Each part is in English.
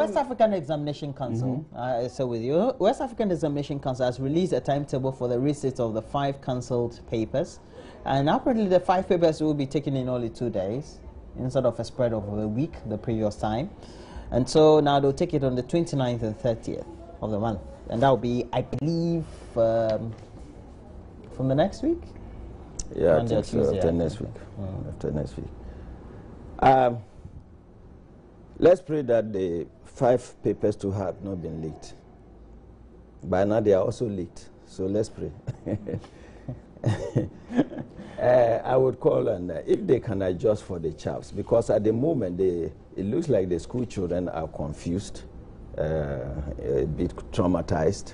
West African Examination Council, so with you, West African Examination Council has released a timetable for the receipt of the 5 cancelled papers. And apparently the 5 papers will be taken in only 2 days, instead of a spread of a week the previous time. And so now they'll take it on the 29th and 30th of the month. And that will be, I believe, from the next week? Yeah, I think so, after next week. After next week. Let's pray that the 5 papers to have not been leaked. By now they are also leaked. So let's pray. I would call on if they can adjust for the chaps, because at the moment it looks like the school children are confused, a bit traumatized,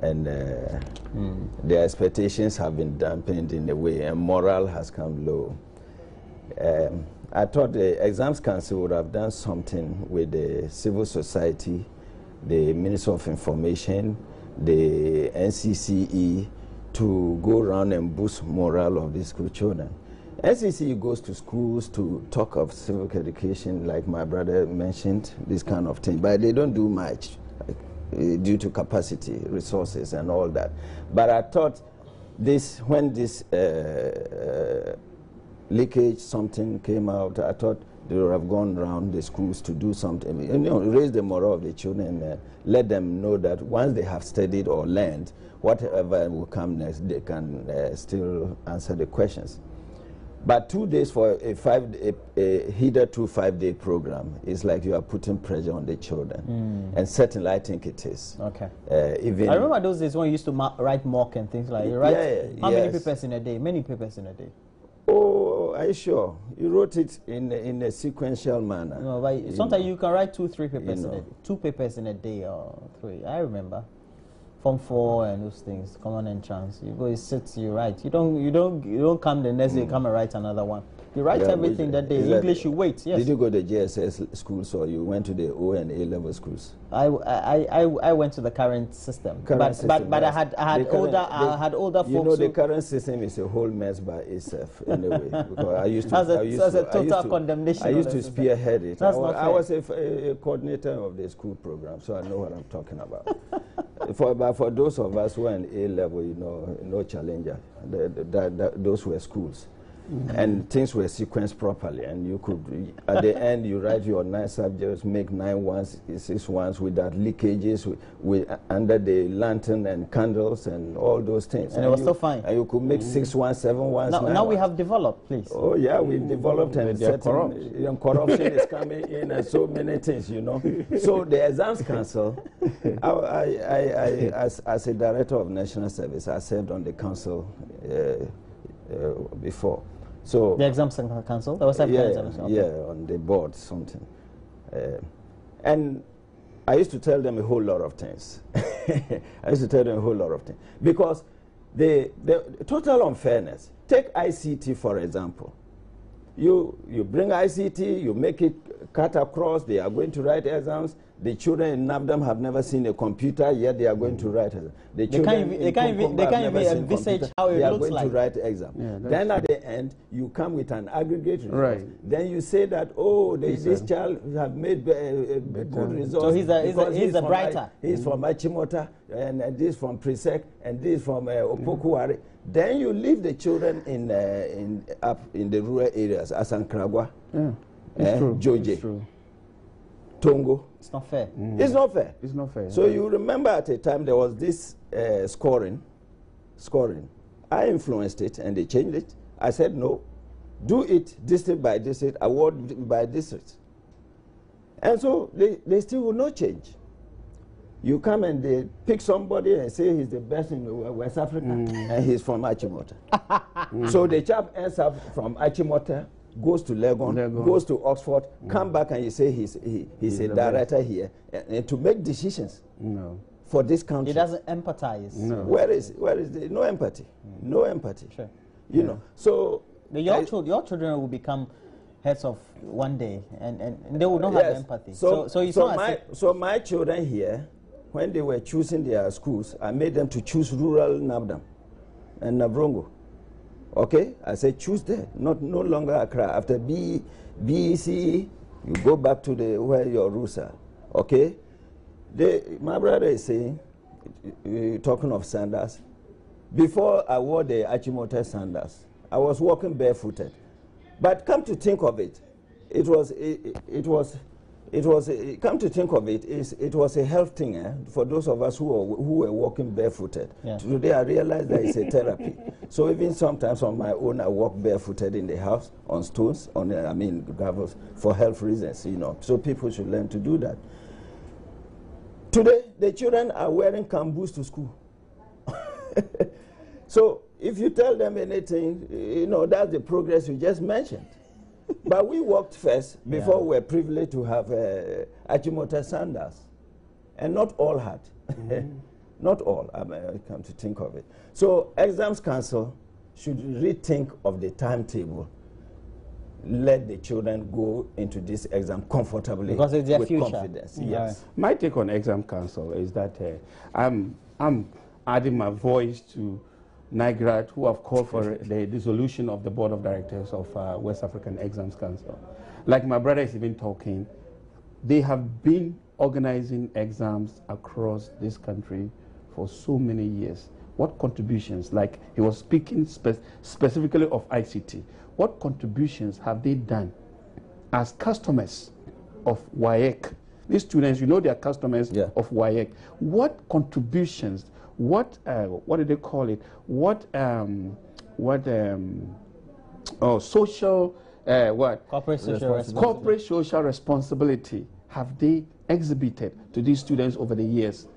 and their expectations have been dampened in a way, and morale has come low. I thought the Exams Council would have done something with the civil society, the Ministry of Information, the NCCE, to go around and boost morale of the school children. NCCE goes to schools to talk of civic education, like my brother mentioned, this kind of thing, but they don't do much due to capacity, resources, and all that. But I thought this, when this leakage, something came out, I thought they would have gone around the schools to do something, you know, raise the morale of the children, let them know that once they have studied or learned, whatever will come next, they can still answer the questions. But 2 days for a hitherto 5-day program is like you are putting pressure on the children. And certainly I think it is. Okay. Even I remember those days when you used to write mock and things like that. How many papers in a day? Many papers in a day. Oh, are you sure? You wrote it in a sequential manner. No, but sometimes you can write 2-3 papers in a day. 2 papers in a day or 3. I remember. Form 4 and those things, common entrance. You go, you sit, you write. You don't come the next day, come and write another one. You write everything that day. English, you wait. Yes. Did you go to GSS schools or you went to the O and A level schools? I went to the current system. But I had older folks. You know, the current system is a whole mess by itself anyway. Because I used to. That's a total condemnation. I used to spearhead it. I was a coordinator of the school program, so I know what I'm talking about. But for those of us who are in A level, you know, no challenger. Those were schools. And things were sequenced properly, and you could, at the end, you write your 9 subjects, make 9 ones, 6 ones without leakages, with under the lantern and candles and all those things. And it was so fine. And you could make 6 ones, 7 ones. Now we have developed, please. Oh yeah, we've developed, and corruption is coming in, and so many things, you know. So the Exams Council, as a director of national service, I served on the council before. So the Exams Council? That was on the board, something. And I used to tell them a whole lot of things. Because the total unfairness. Take ICT, for example. You bring ICT, you make it cut across, they are going to write exams. The children in NAFDAM have never seen a computer, yet they are going to write exams. They can't even envisage how it looks like. They are going to write exams. Yeah, then at the end, you come with an aggregate result. Right. Then you say that, oh, this child have made good results. So he's a brighter. He's from Achimota, and this from Presec, and this from Opokuwari. Then you leave the children up in the rural areas, Asankragwa, Joje, Tongo. It's not fair. It's not fair. It's not fair. So you remember at a time there was this scoring. I influenced it and they changed it. I said no, do it district by district, award by district. And so they still will not change. You come and they pick somebody and say he's the best in West Africa, and he's from Achimota. So the chap ends up from Achimota, goes to Legon, goes to Oxford, come back and you say he's a director here, and to make decisions for this country. He doesn't empathize. No. Where is the no empathy? No empathy. Sure. You know. So your children will become heads of one day, and they will not have empathy. So my children here, when they were choosing their schools, I made them to choose rural NAFDAM and Navrongo. Okay, I said choose there, no longer Accra. After BECE, you go back to where your roots are. Okay? My brother is saying, talking of sandals, before I wore the Achimota sandals, I was walking barefooted. But come to think of it, it was a health thing for those of us who were walking barefooted. Yeah. Today I realized that it's a therapy. So even sometimes on my own I walk barefooted in the house on stones, gravels, for health reasons, you know. So people should learn to do that. Today the children are wearing camboos to school. So if you tell them anything, you know, that's the progress you just mentioned. But we walked first before we were privileged to have Achimota sandals. And not all had. Not all, I come to think of it. So exams council should rethink of the timetable. Let the children go into this exam comfortably, because it's their future. Confidence. Yes. My take on exam council is that I'm adding my voice to NIGRAD, who have called for the dissolution of the board of directors of West African Exams Council. Like my brother is even talking, they have been organizing exams across this country for so many years. What contributions, like he was speaking specifically of ICT, what contributions have they done as customers of WAEC? These students, you know, they are customers of WAEC. What contributions, what do they call it? Corporate social responsibility have they exhibited to these students over the years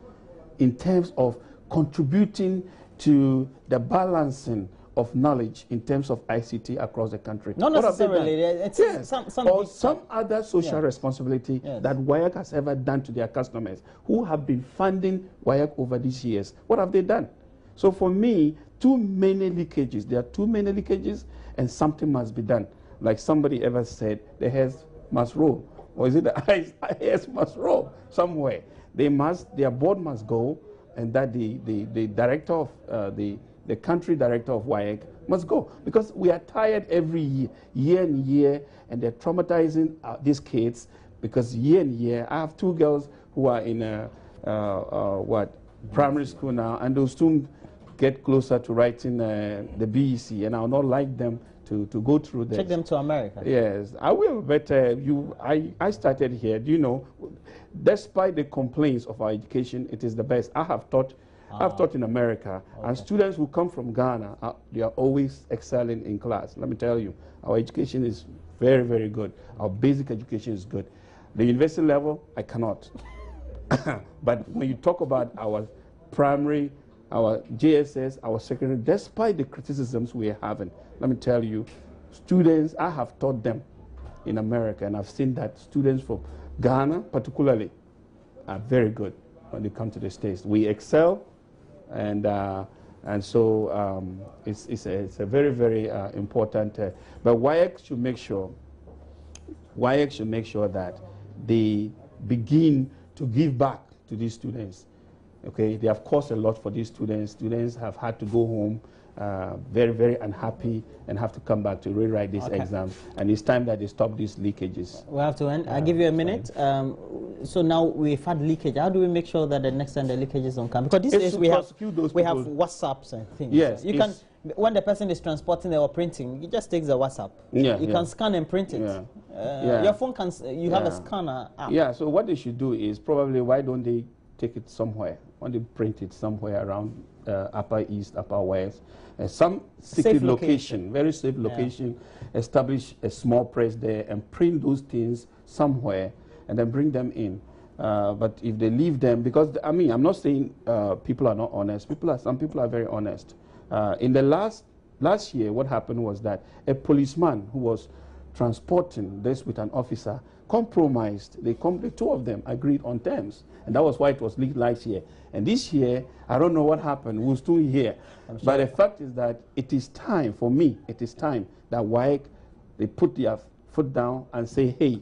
in terms of contributing to the balancing of knowledge in terms of ICT across the country? Not necessarily. It's some other social responsibility that WAEC has ever done to their customers who have been funding WAEC over these years. What have they done? So for me, too many leakages. There are too many leakages, and something must be done. Like somebody ever said, the hairs must roll. Or is it the hairs must roll somewhere? Their board must go, and that the director of the country director of WAEC must go, because we are tired every year and year, and they're traumatizing these kids, because year and year, I have two girls who are in primary school now, and they'll soon get closer to writing the BECE, and I'll not like them to go through this. Take them to America. Yes, I will, but I started here. Do you know, despite the complaints of our education, it is the best. I've taught in America, and students who come from Ghana, they are always excelling in class. Let me tell you, our education is very, very good. Our basic education is good. The university level, I cannot. But when you talk about our primary, our JSS, our secondary, despite the criticisms we are having, let me tell you, students, I have taught them in America, and I've seen that students from Ghana particularly are very good when they come to the States. We excel, and so it's a very, very important. But WAEC should make sure that they begin to give back to these students. Okay, they have cost a lot for these students. Students have had to go home very, very unhappy and have to come back to rewrite these exams. And it's time that they stop these leakages. We have to end. I'll give you a minute. So now we've had leakage. How do we make sure that the next time the leakages don't come? Because these days we have WhatsApps and things. Yes. You can, when the person is transporting or printing, you just take the WhatsApp. You can scan and print it. Your phone can, you have a scanner app. Yeah, so what they should do is probably, why don't they take it somewhere? Why don't they print it somewhere around Upper East, Upper West, some secret location, very safe location, establish a small press there and print those things somewhere and then bring them in. But if they leave them, because I mean, I'm not saying people are not honest. Some people are very honest. In the last year, what happened was that a policeman who was transporting this with an officer compromised. The two of them agreed on terms, and that was why it was leaked last year. And this year, I don't know what happened. We're still here. But the fact is that it is time, for me, it is time that WAEC, they put their foot down and say, hey,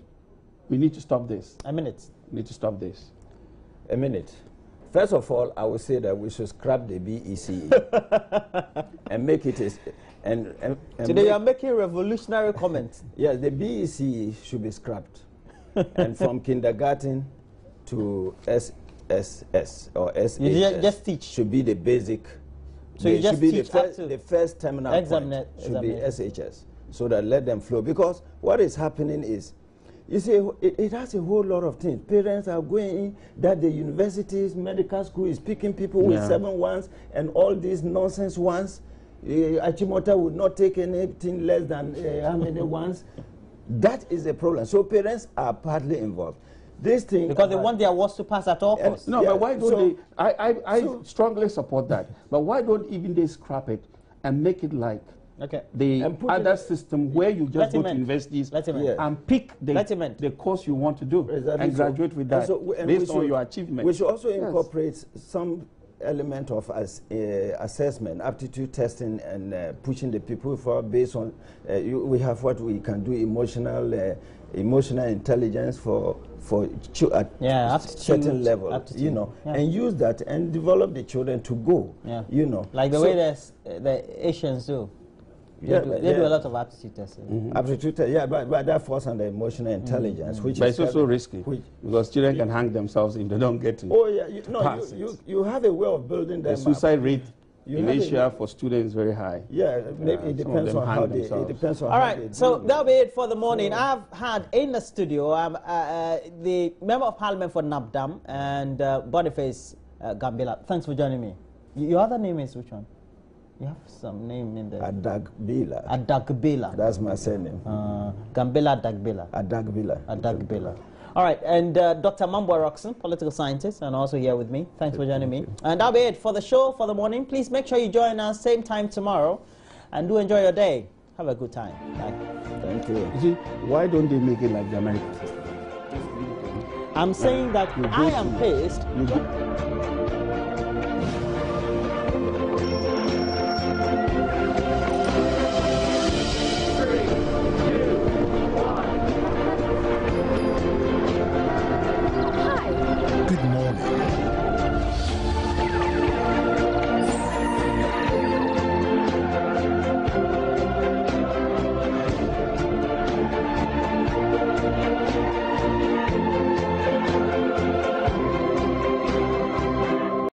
we need to stop this. A minute. We need to stop this. A minute. First of all, I would say that we should scrap the BECE and make it today you are making revolutionary comments. Yes, the BECE should be scrapped. And from kindergarten to SSS or SHS. You just teach. Should be the basic. So you just teach the first terminal point should be SHS, so that let them flow. Because what is happening is, you see, it has a whole lot of things. Parents are going in, that the universities, medical school is picking people with 7 ones and all these nonsense ones. Achimota would not take anything less than how many ones. That is a problem. So parents are partly involved. This thing because they want their awards to pass at all costs. No, but why don't they? I strongly support that. But why don't even they scrap it and make it like the other system where you just go to universities and pick the course you want to do and graduate with that based on your achievement. We should also incorporate some element of assessment, aptitude testing, and pushing the people forward based on we have what we can do emotional intelligence for at certain level, and use that and develop the children to go, like the way the Asians do. They do a lot of aptitude testing. Aptitude testing, but that falls under emotional intelligence, which but is it's also risky because children can hang themselves if they don't get to. You have a way of building them. The suicide rate in Asia for students is very high. Yeah, it depends on how they. It depends on. All right, so that'll be it for the morning. I've had in the studio the Member of Parliament for Nabdam and Boniface Gambila. Thanks for joining me. Your other name is which one? You have some name in there. Adagbila. Adagbila. That's my surname. Gambila Adagbila. Adagbila. Adagbila. All right, and Dr. Mambo Roxon, political scientist, and also here with me. Thanks for joining me. And that'll be it for the show for the morning. Please make sure you join us same time tomorrow, and do enjoy your day. Have a good time. Bye. Thank you. You see, why don't they make it like the Americans? I'm saying that I am pissed.